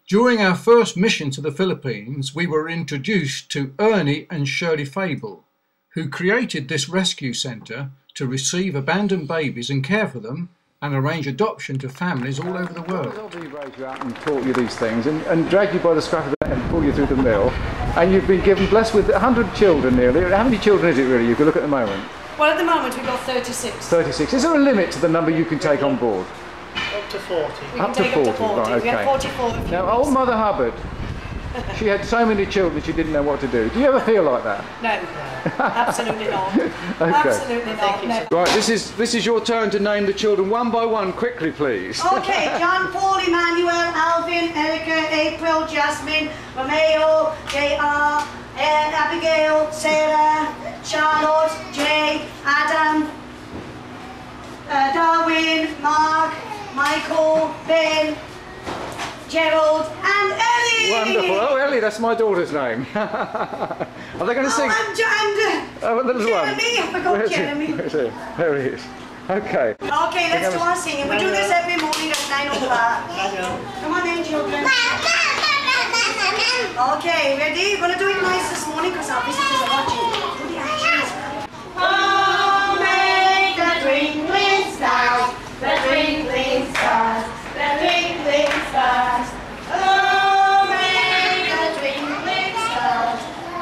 During our first mission to the Philippines, we were introduced to Ernie and Shirley Fable, who created this rescue centre to receive abandoned babies and care for them and arrange adoption to families all over the world. He raised you out and taught you these things and dragged you by the scruff of the neck and pulled you through the mill, and you've been blessed with 100 children nearly. How many children is it really? You can look at the moment. Well, at the moment we've got 36. 36. Is there a limit to the number you can take on board? Up to 40. We can take up to 40. Right, okay. We have 44. Now, old Mother Hubbard, she had so many children she didn't know what to do. Do you ever feel like that? No, absolutely not. Okay. Absolutely not. No. Right, this is your turn to name the children one by one, quickly, please. Okay, John, Paul, Emmanuel, Alvin, Erica, April, Jasmine, Romeo, J.R., Abigail, Sarah, Charlotte, Jay, Adam, Darwin, Mark, Michael, Ben, Gerald and Ellie! Wonderful. Oh, Ellie, that's my daughter's name. Are they going to sing? Oh, the little one. Jeremy, I forgot Jeremy. Where is he? There he is. Okay. Okay, let's do our singing. We do this every morning at 9 o'clock. Come on in, children. Okay, ready? We're going to do it nice this morning because our visitors are watching. Do the actions. Oh, make the twinkling stars, the twinkling stars, the twinkling stars. Oh, make the twinkling stars.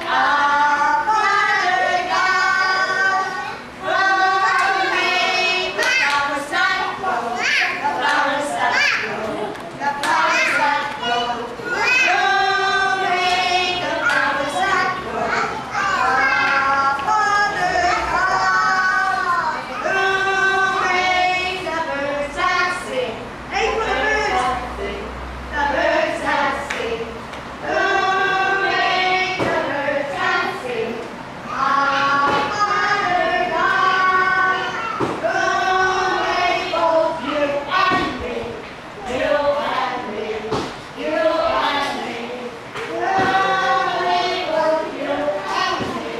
Our Father God. Oh, make the flowers that grow, the flowers that grow, the flowers that grow. Oh, make the flowers that grow. Our Father God. Oh, make the birds that sing. Hey, for the birds. The birds that sing. Oh, make the birds that sing. Our Father God. Oh, make both you and me. You and me. You and me. Oh, make both you and me.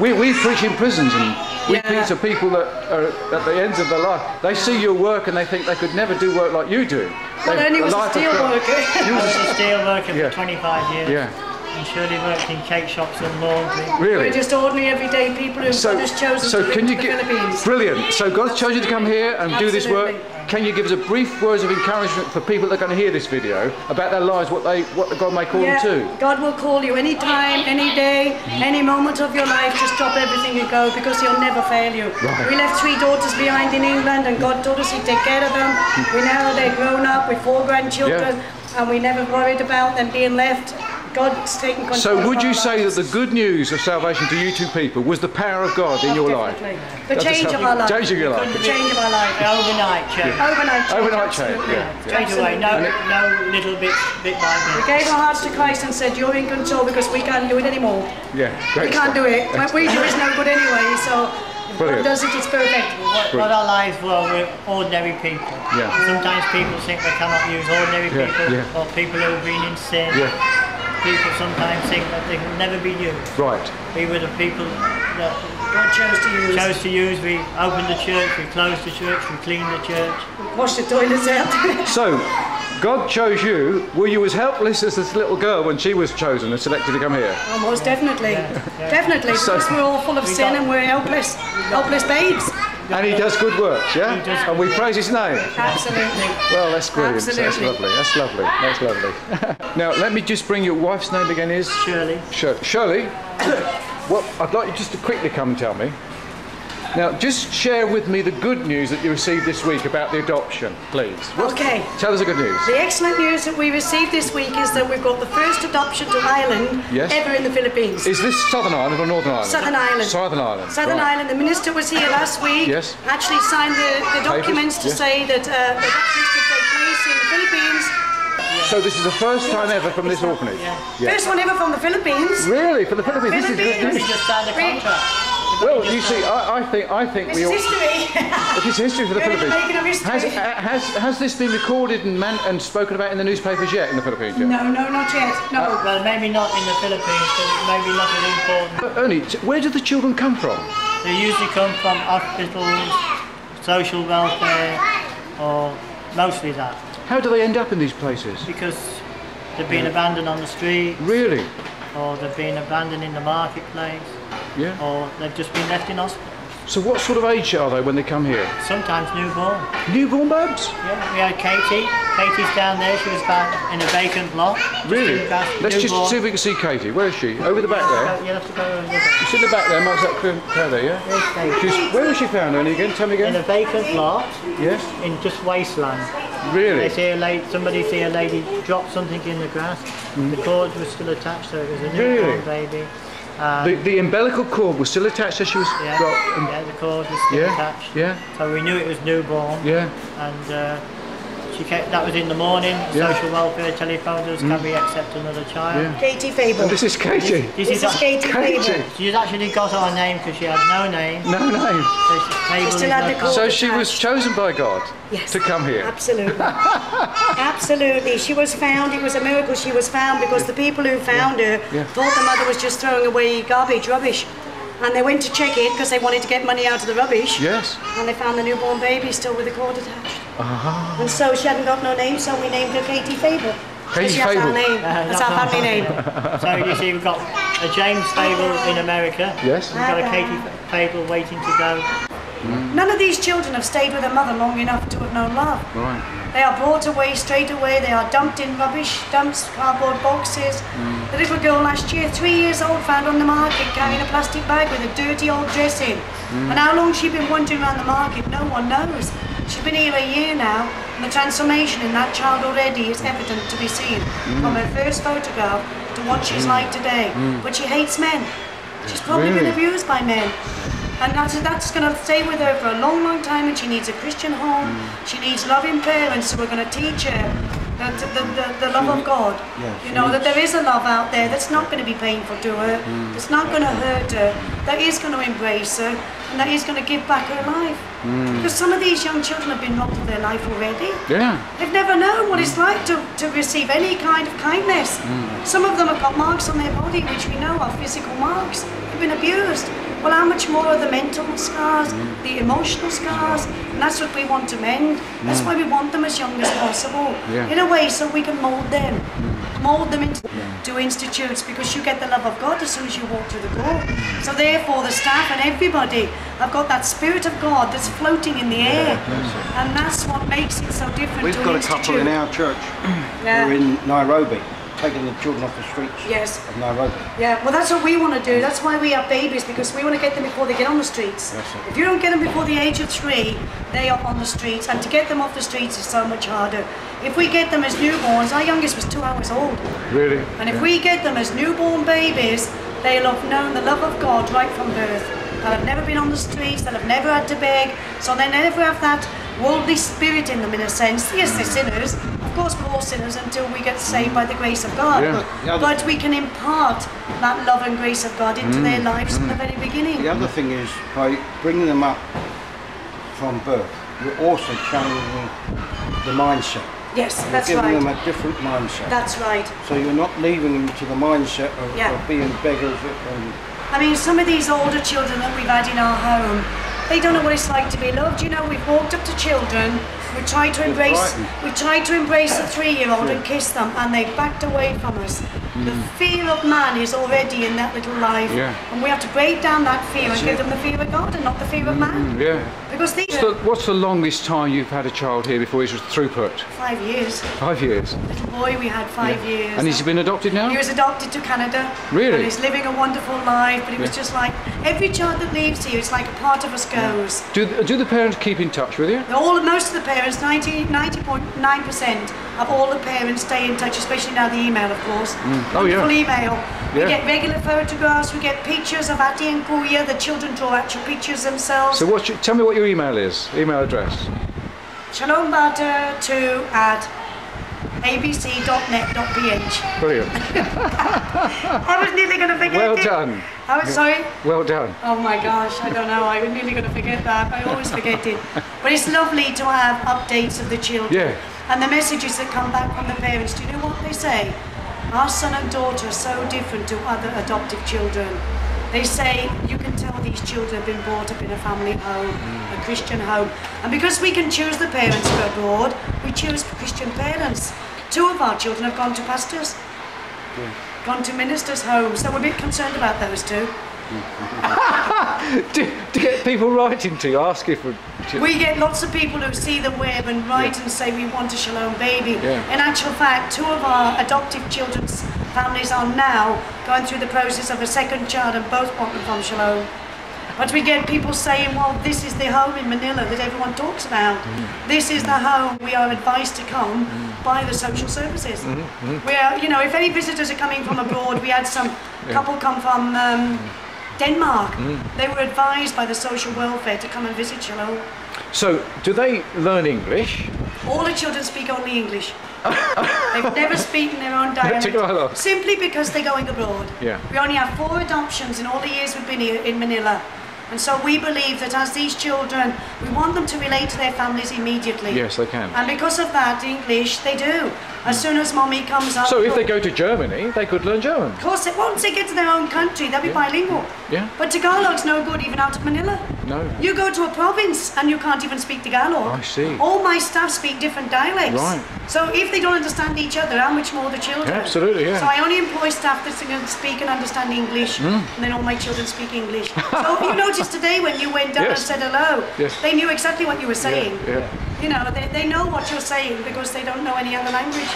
We preach in prisons and we preach to people that are at the ends of their life. They see your work and they think they could never do work like you do. Well, Ernie was a steel worker. I was a steel worker Yeah. for 25 years. Yeah. And Shirley worked in cake shops and laundry. Really? We're just ordinary everyday people who God has chosen to live in the Philippines. Brilliant. So God's chosen you to come here and do this work. Absolutely. Can you give us a brief words of encouragement for people that are going to hear this video about their lives, what God may call them to? God will call you any time, any day, any moment of your life. Just drop everything and go because He'll never fail you. Right. We left 3 daughters behind in England and God told us He'd take care of them. We now they're grown up with 4 grandchildren and we never worried about them being left. God's taken control. So would of you our say that lives. the good news of salvation to you two people was the power of God in your life? Definitely. The change of our life. Changing your life. The change of our life. Overnight change. Overnight change. Overnight change, Straight away, no little bit by We bit. gave our hearts to Christ and said, you're in control because we can't do it anymore. Yeah, great We can't stuff. do it. What we do is no good anyway, so if God Brilliant. does it, it's perfect. What our lives were, we're ordinary people. Yeah. Sometimes people think they cannot use ordinary Yeah, people yeah. or people who have been in sin. Yeah. People sometimes think that they can never be used. Right. We were the people that God chose to use. We opened the church, we closed the church, we cleaned the church. Wash the toilets out. So, God chose you. Were you as helpless as this little girl when she was chosen and selected to come here? Most definitely. Definitely, So- because we're all full of sin and we're helpless babes. And He does good works, yeah? And we praise His name. Absolutely. Well, that's brilliant. Absolutely. That's lovely. That's lovely. That's lovely. Now, let me just bring your wife's name again is? Shirley. Shirley, what I'd like you just to quickly come and tell me. Now, just share with me the good news that you received this week about the adoption, please. Okay. Tell us the good news. The excellent news that we received this week is that we've got the first adoption to Ireland Yes. ever in the Philippines. Is this Southern Ireland or Northern Ireland? Southern Ireland. Southern Ireland. Southern right. Ireland. The minister was here last week. Yes. Actually signed the documents to yes. say that adoptions could take place in the Philippines. So this is the first time ever from this orphanage? Yeah. First one ever from the Philippines. Really? For the Philippines? This is good We news. just signed a contract. Well, you see, I think This we is all... history. It is history for the We're Philippines. making a history. Has this been recorded and spoken about in the newspapers yet in the Philippines? Yet? No, not yet. No. Well, maybe not in the Philippines, but maybe not as important. Ernie, where do the children come from? They usually come from hospitals, social welfare, or mostly that. How do they end up in these places? Because they've been abandoned on the street, Really? or they've been abandoned in the marketplace, Yeah. or they've just been left in hospital. So what sort of age are they when they come here? Sometimes newborn. Newborn babes? Yeah, we had Katie. Katie's down there. She was back in a vacant lot. Really? Let's just newborn. see if we can see Katie. Where is she? Over the back there? You'll have to go over there. She's in the back there, marks that crowd there, yeah? There's Katie. Where was she found, Ernie, again? Tell me In a again. vacant lot, Yes? in just wasteland. Really? They see a lady, somebody see a lady drop something in the grass. The cords were still attached, so it was a newborn baby. The umbilical cord was still attached as she was Yeah, dropped? yeah, the cord was still attached. Yeah? So we knew it was newborn. Yeah? And she kept, that was in the morning. Yeah. Social welfare telephoned us. Can we accept another child? Yeah. Katie Fable. And this is Katie. This This is Katie Katie. Fable. She's actually got our name because she had no name. No name. So Fable still is had no the cord. So she was chosen by God Yes. to come here. Absolutely. Absolutely. She was found, it was a miracle she was found because the people who found her thought the mother was just throwing away garbage, rubbish. And they went to check it because they wanted to get money out of the rubbish. Yes. And they found the newborn baby still with the cord attached. Uh-huh. And so she hadn't got no name, so we named her Katie Fable. Katie That's our Fable. name. That's our family name. So you see, we've got a James Fable in America. Yes. We've got a Katie Fable waiting to go. None of these children have stayed with their mother long enough to have known love. Right. They are brought away straight away. They are dumped in rubbish dumps, cardboard boxes. The little girl last year, 3 years old, found on the market carrying a plastic bag with a dirty old dress in. And how long she'd been wandering around the market, no one knows. She's been here a year now, and the transformation in that child already is evident to be seen from her first photograph to what she's like today. But she hates men. She's probably been Really? abused by men. And that's going to stay with her for a long, long time, and she needs a Christian home. She needs loving parents who are going to teach her the love of God. You know, that there is a love out there that's not going to be painful to her, that's not going to hurt her, that is going to embrace her, and that is going to give back her life. Because some of these young children have been robbed of their life already. Yeah. They've never known what it's like to receive any kind of kindness. Some of them have got marks on their body, which we know are physical marks. They've been abused. Well, how much more are the mental scars, the emotional scars? And that's what we want to mend. That's why we want them as young as possible. Yeah. In a way, so we can mould them. Mould them into institutes, because you get the love of God as soon as you walk through the door. So therefore, the staff and everybody have got that Spirit of God that's floating in the air. And that's what makes it so different We've to an got a institute. couple in our church. Yeah. We're in Nairobi, taking the children off the streets Yes. of Nairobi. Yeah, well that's what we want to do. That's why we have babies, because we want to get them before they get on the streets. That's it. If you don't get them before the age of 3, they are on the streets, and to get them off the streets is so much harder. If we get them as newborns, our youngest was 2 hours old, Really? and if we get them as newborn babies, they'll have known the love of God right from birth. They'll have never been on the streets, they'll have never had to beg, so they never have that worldly spirit in them in a sense. Yes, they're sinners. Of course, we're all sinners until we get saved by the grace of God. Yeah. But we can impart that love and grace of God into their lives from the very beginning. The other thing is, by bringing them up from birth, you're also challenging the mindset. Yes, You're that's giving them right. a different mindset. That's right. So you're not leaving them to the mindset of, Yeah. of being beggars and I mean, some of these older children that we've had in our home, they don't know what it's like to be loved. You know, we've walked up to children, we tried to embrace the 3-year-old and kiss them, and they backed away from us. The fear of man is already in that little life, and we have to break down that fear and give them the fear of God and not the fear of man. Yeah. Because these What's the longest time you've had a child here before he was throughput? 5 years. 5 years. Little boy, we had 5 years. And he's been adopted now? He was adopted to Canada. Really? And he's living a wonderful life, but it was just like every child that leaves here, it's like a part of us goes. Do the parents keep in touch with you? Most of the parents, 90.9% of all the parents stay in touch, especially now the email, of course. Oh, yeah. Wonderful email. We Yeah. get regular photographs, we get pictures of Ati and Kuya, the children draw actual pictures themselves. So tell me what your email is, email address. Shalom Bata 2@abc.net.ph. Brilliant. I was nearly going to forget Well it. done. I was sorry. Well done. Oh my gosh, I don't know, I was nearly going to forget that. I always forget it. But it's lovely to have updates of the children. Yeah. And the messages that come back from the parents. Do you know what they say? Our son and daughter are so different to other adoptive children. They say you can tell these children have been brought up in a family home, a Christian home. And because we can choose the parents for abroad, we choose Christian parents. 2 of our children have gone to pastors, gone to ministers' homes, so we're a bit concerned about those 2. do you get people writing to you, asking for... We get lots of people who see the web and write and say we want a Shalom baby. Yeah. In actual fact, 2 of our adoptive children's families are now going through the process of a second child and both want them from Shalom. But we get people saying, well, this is the home in Manila that everyone talks about. This is the home we are advised to come by the social services. We are, you know, if any visitors are coming from abroad, we had some couple come from Denmark. They were advised by the social welfare to come and visit Shalom. So, do they learn English? All the children speak only English. They've never spoken their own dialect. Simply because they're going abroad. Yeah. We only have 4 adoptions in all the years we've been here in Manila. And so we believe that as these children, we want them to relate to their families immediately. Yes, they can. And because of that, English, they do. As soon as mommy comes up... So if they go to Germany, they could learn German? Of course, once they get to their own country, they'll be bilingual. Yeah. But Tagalog's no good even out of Manila. No. You go to a province and you can't even speak Tagalog. I see. All my staff speak different dialects. Right. So if they don't understand each other, how much more the children? Yeah, absolutely, yeah. So I only employ staff that can speak and understand English, and then all my children speak English. So you noticed today when you went down and said hello, they knew exactly what you were saying. Yeah. You know, they know what you're saying because they don't know any other language.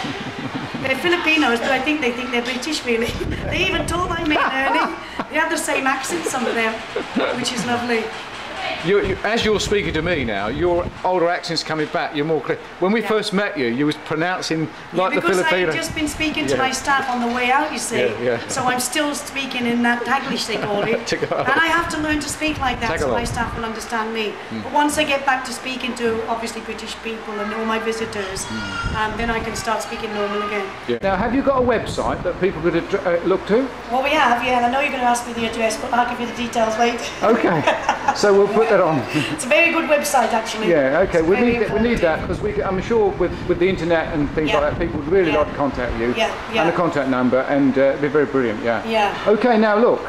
They're Filipinos, but I think they think they're British, really. They even told I met Ernie. They have the same accent, some of them, which is lovely. As you're speaking to me now, your older accent's coming back. You're more clear. When we first met you, you was pronouncing like the Filipino. Because I've just been speaking to my staff on the way out, you see. So I'm still speaking in that Taglish, they call it. And I have to learn to speak like that so my staff will understand me. But once I get back to speaking to, obviously, British people and all my visitors, then I can start speaking normal again. Now, have you got a website that people could look to? Well, we have, and I know you're going to ask me the address, but I'll give you the details later. Okay. So we'll put that on. It's a very good website, actually. Yeah, okay. We need that because I'm sure with the internet and things like that, people would really like to contact you and the contact number, and it'd be very brilliant. Yeah. Okay. Now look.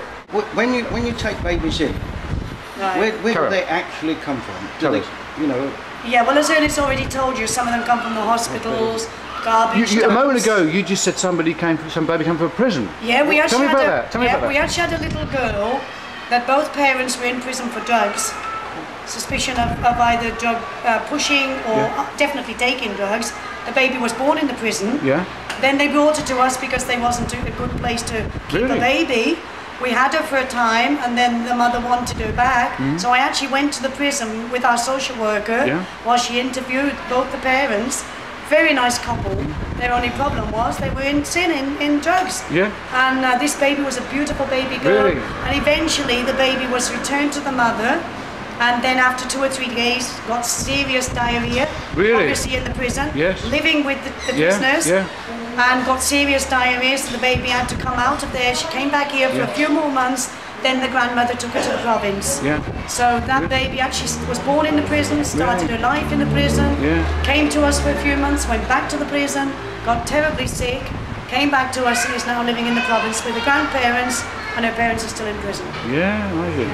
When you take babies in, where do they actually come from? Do they, you know? Yeah. Well, as Ernie's already told you, some of them come from the hospitals. Garbage a moment ago, you just said some baby came from a prison. Yeah, we actually Tell me about that. We actually had a little girl that both parents were in prison for drugs. Suspicion of either drug pushing or definitely taking drugs. The baby was born in the prison. Yeah. Then they brought her to us because they wasn't a good place to keep a baby. We had her for a time, and then the mother wanted her back. So I actually went to the prison with our social worker while she interviewed both the parents. Very nice couple. Their only problem was they were in sin, in drugs. Yeah. And this baby was a beautiful baby girl. Really? And eventually the baby was returned to the mother. And then after 2 or 3 days, got serious diarrhea. Really? Obviously in the prison. Yes. Living with the prisoners. And got serious diarrhea, so the baby had to come out of there. She came back here for a few more months. Then the grandmother took her to the province. Yeah. So that baby actually was born in the prison, started her life in the prison, came to us for a few months, went back to the prison, got terribly sick, came back to us and is now living in the province with the grandparents, and her parents are still in prison. Yeah, amazing.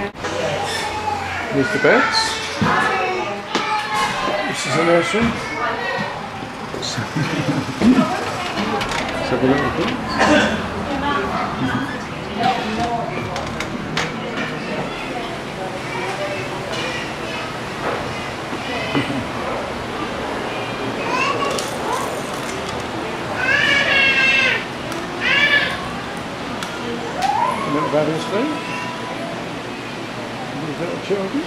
Here's the beds. This is a nursery. Let's have a little bit. Little baby sleep. These little children.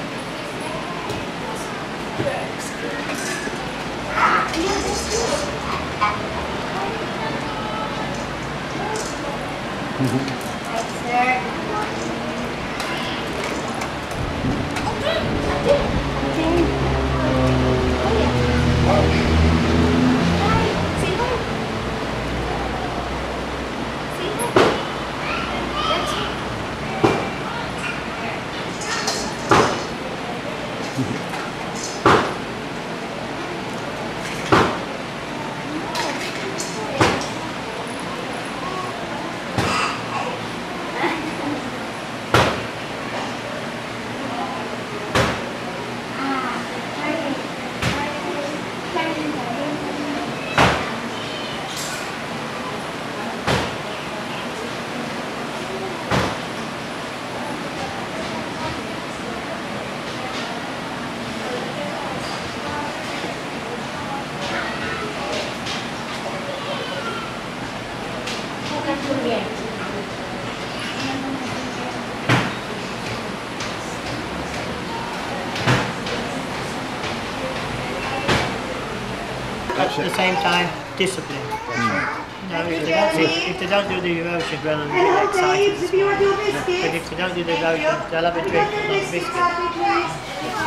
at the same time, discipline. You know, if they don't do the devotion, well, they'll get excited. But if they don't do the devotion, they'll have a drink and not a biscuit.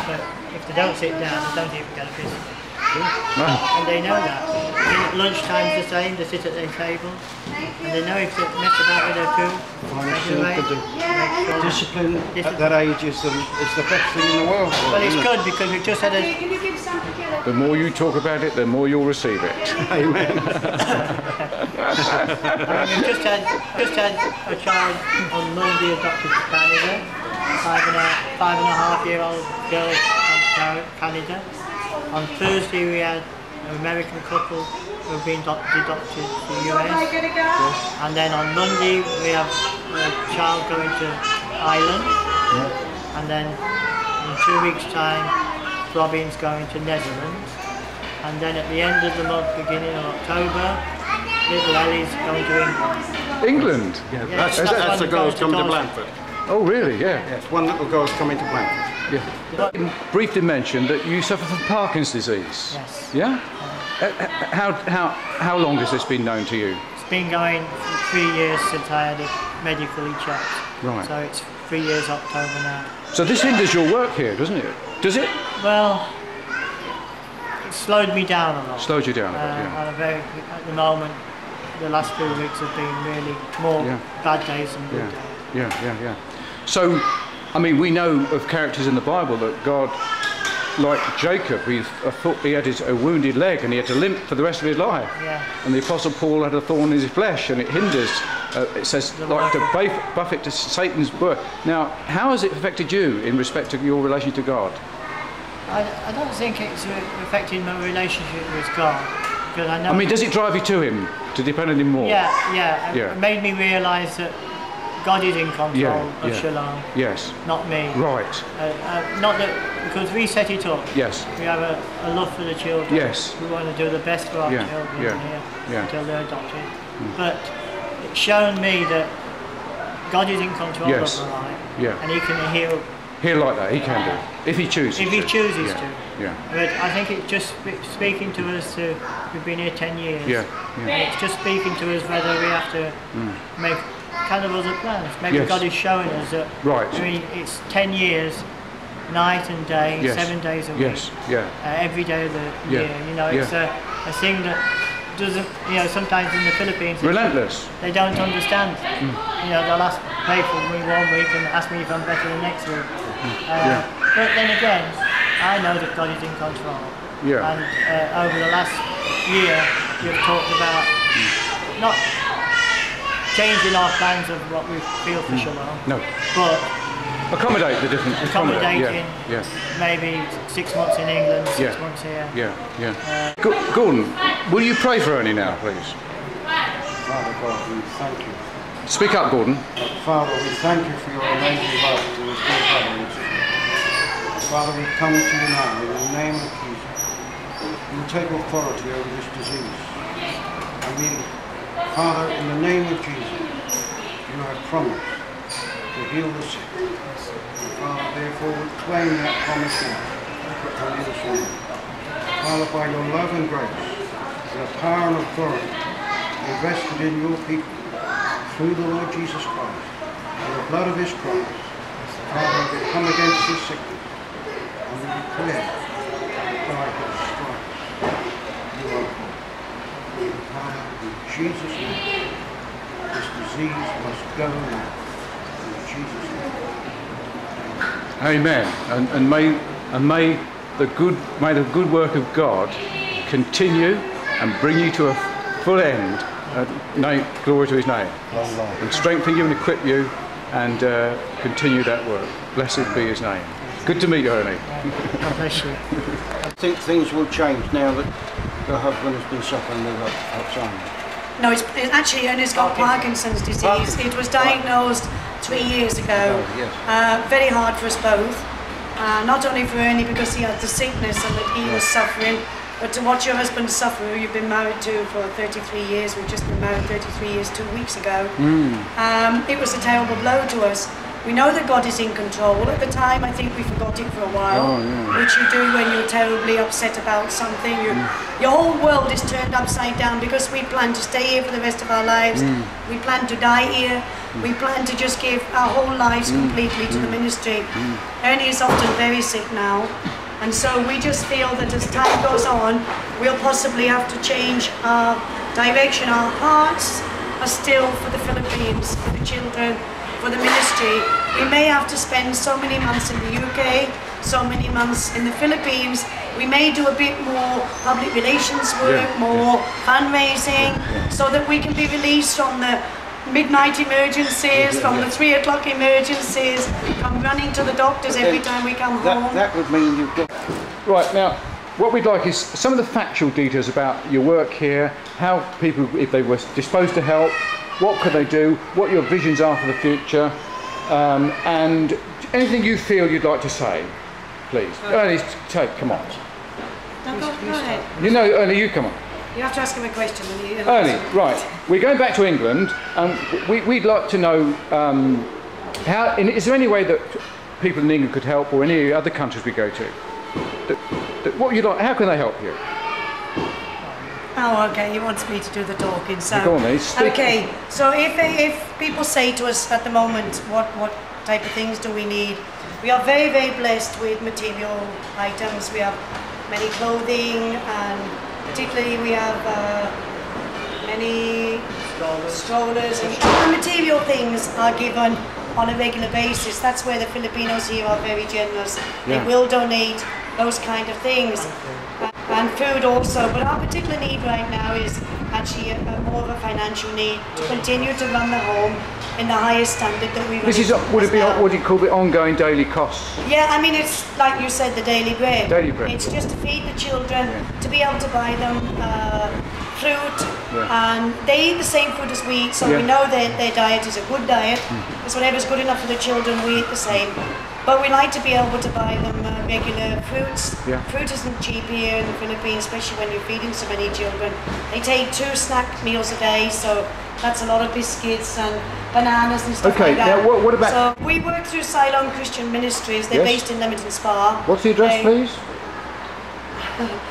But if they don't sit down, they don't even get a biscuit. And they know that. Lunchtime's the same, they sit at their table, and they know if they mess about with their food, Discipline at that age is the best thing in the world. Well, it's good because we've just had a... The more you talk about it, the more you'll receive it. Amen. We've just had a child on Monday adopted to Canada, 5.5-year-old girl from Canada. On Thursday we had an American couple who've been adopted to the US. And then on Monday we have a child going to Ireland. And then in 2 weeks' time Robin's going to Netherlands. And then at the end of the month, beginning of October, little Ellie's going to England. England? Yeah, Yeah, that's the girl's come to Dorset. Blandford. Oh, really? Yeah. Yes, one little girl's coming to Blandford. You briefly mentioned that you suffer from Parkinson's disease. Yes. Yeah? How long has this been known to you? It's been going for 3 years since I had it medically checked. Right. So it's 3 years October now. So this hinders your work here, doesn't it? Does it? Well, it slowed me down a lot. Slowed you down a bit, yeah. At the moment, the last few weeks have been really more bad days than good days. Yeah. So, I mean, we know of characters in the Bible that God, like Jacob, thought he had a wounded leg and he had to limp for the rest of his life. Yeah. And the Apostle Paul had a thorn in his flesh and it hinders, it says, like to buffet to Satan's work. Now, how has it affected you in respect to your relation to God? I don't think it's affecting my relationship with God. Because I know. I mean, does it drive you to him, to depend on him more? Yeah. It made me realise that God is in control of Shalom. Yes. Not me. Right. Not that, because we set it up. Yes. We have a love for the children. Yes. We want to do the best for our children here until they're adopted. But it's shown me that God is in control of our life. Yeah. And He can heal. Heal like that, He can do. If He chooses If He chooses to. Yeah. But I think it's just speaking to us we've been here 10 years. Yeah. And it's just speaking to us whether we have to make kind of other plans. Maybe God is showing us that I mean, it's 10 years, night and day, 7 days a week. Every day of the year. You know, it's a thing that doesn't, you know, sometimes in the Philippines relentless. They don't understand. You know, they'll pay for me 1 week and ask me if I'm better the next week. But then again, I know that God is in control. And over the last year, you've talked about not changing our plans of what we feel for Shalom. No. But accommodate the different. Accommodating. Maybe 6 months in England, 6 months here. Gordon, will you pray for Ernie now, please? Father God, we thank you. Speak up, Gordon. Father, we thank you for your amazing love to us, dear brothers. Father, we come to you now in the name of Jesus. You take authority over this disease. I mean, Father, in the name of Jesus, you have promised to heal the sick. And Father, therefore, we claim that promise now. In Jesus' name. Father, by your love and grace, the power and authority invested in your people through the Lord Jesus Christ and the blood of His cross, Father, we come against this sickness and we declare by His stripes you are healed. Father, in Jesus' name, this disease must go now. In Jesus' name. Amen. And may the good work of God continue and bring you to a full end. Glory to His name. And strengthen you and equip you and continue that work. Blessed be His name. Good to meet you, Ernie. God bless you. I think things will change now that your husband has been suffering with Alzheimer's. No, it's actually Ernie's got Parkinson's disease. It was diagnosed 3 years ago. Very hard for us both. Not only for Ernie because he had the sickness and that he was suffering, but to watch your husband suffer, who you've been married to for 33 years, we've just been married 33 years 2 weeks ago. It was a terrible blow to us. We know that God is in control. At the time, I think we forgot it for a while, which you do when you're terribly upset about something. Your whole world is turned upside down because we plan to stay here for the rest of our lives. We plan to die here. We plan to just give our whole lives completely to the ministry. Ernie is often very sick now, and so we just feel that as time goes on, we'll possibly have to change our direction. Our hearts are still for the Philippines, for the children, for the ministry. We may have to spend so many months in the UK, so many months in the Philippines. We may do a bit more public relations work, more fundraising, so that we can be released from the midnight emergencies, from the 3 o'clock emergencies, come running to the doctors every time we come home. That would mean you've got... Right, now, what we'd like is some of the factual details about your work here, how people, if they were disposed to help, what could they do, what your visions are for the future, and anything you feel you'd like to say, please. Ernie, come on. No, go ahead. You know, Ernie, you come on. You have to ask him a question. Ernie, right, we're going back to England, and we'd like to know, is there any way that people in England could help, or any other countries we go to? What would you like, how can they help you? Oh, okay, he wants me to do the talking, so... Go on, then, okay, so if people say to us at the moment, what type of things do we need? We are very, very blessed with material items. We have many clothing, and particularly we have many strollers, and material things are given on a regular basis. That's where the Filipinos here are very generous. They will donate those kind of things. And food also, but our particular need right now is actually more of a financial need to continue to run the home in the highest standard that we This is, would you call it ongoing daily costs? Yeah, I mean, it's like you said, the daily bread. Daily bread. It's just to feed the children, to be able to buy them fruit, and they eat the same food as we eat, so we know their diet is a good diet, because whatever's good enough for the children, we eat the same. But we like to be able to buy them regular fruits. Fruit isn't cheap here in the Philippines, especially when you're feeding so many children. They take 2 snack meals a day, so that's a lot of biscuits and bananas and stuff like that. Now what about... So we work through Shalom Christian Ministries. They're based in Leamington Spa. What's the address, please?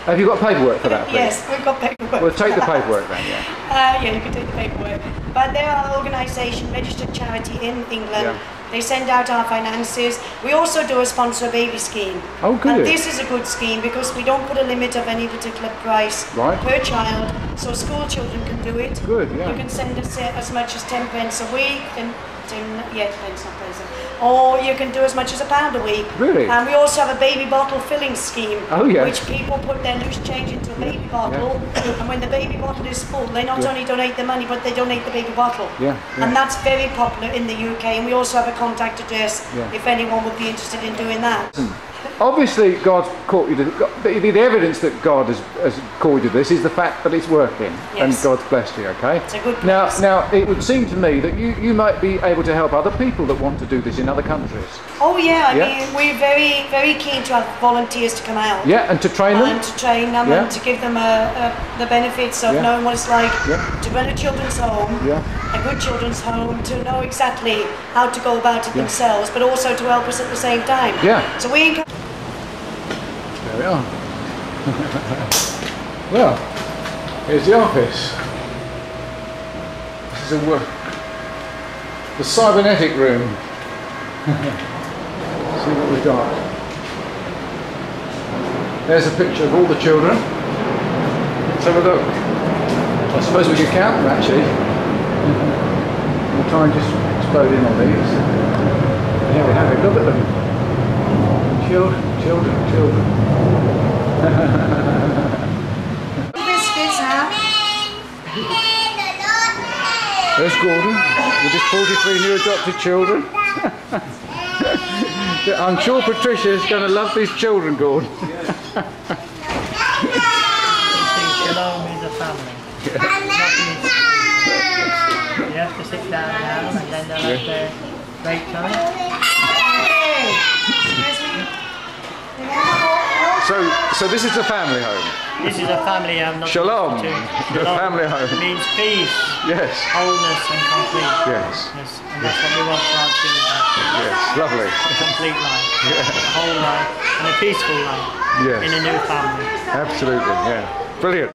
Have you got paperwork for that, please? Yes, we've got paperwork. We'll take the paperwork then, yeah, you can take the paperwork. But they're our organisation, registered charity in England. They send out our finances. We also do a sponsor baby scheme. Oh, good. And this is a good scheme because we don't put a limit of any particular price per child, so school children can do it. Good, yeah. You can send us as much as 10 pence a week, and pence, not pence. Or you can do as much as £1 a week. Really? And we also have a baby bottle filling scheme, yes. which people put their loose change into a baby bottle, and when the baby bottle is full, they not only donate the money, but they donate the baby bottle. And that's very popular in the UK, and we also have a contact address if anyone would be interested in doing that. Obviously, God's called you to... The evidence that God has called you to this is the fact that it's working, and God's blessed you, okay? It's a good place. Now, it would seem to me that you might be able to help other people that want to do this in other countries. Oh yeah, I mean, we're very, very keen to have volunteers to come out. Yeah, and to train them? And to train them and to give them the benefits of knowing what it's like to run a children's home, a good children's home, to know exactly how to go about it themselves, but also to help us at the same time. So we encourage... There we are. Well, here's the office. This is the cybernetic room. See what we've got. There's a picture of all the children. Let's have a look. I suppose we can count them actually. We'll try and just explode in on these. Here we have it, look at them. Children. Biscuits, huh? There's Gordon with his 43 new adopted children. I'm sure Patricia's going to love these children, Gordon. Shalom is a family. You have to sit down now and then they'll have their break time. So this is a family home? This is a family home. Not Shalom, Shalom. The family home. It means peace, yes, wholeness and complete. Yes. Yes, and that's what we want for our children. Yes. Lovely. A complete life, Yeah. a whole life, and a peaceful life Yes. in a new family. Absolutely. Yeah. Brilliant.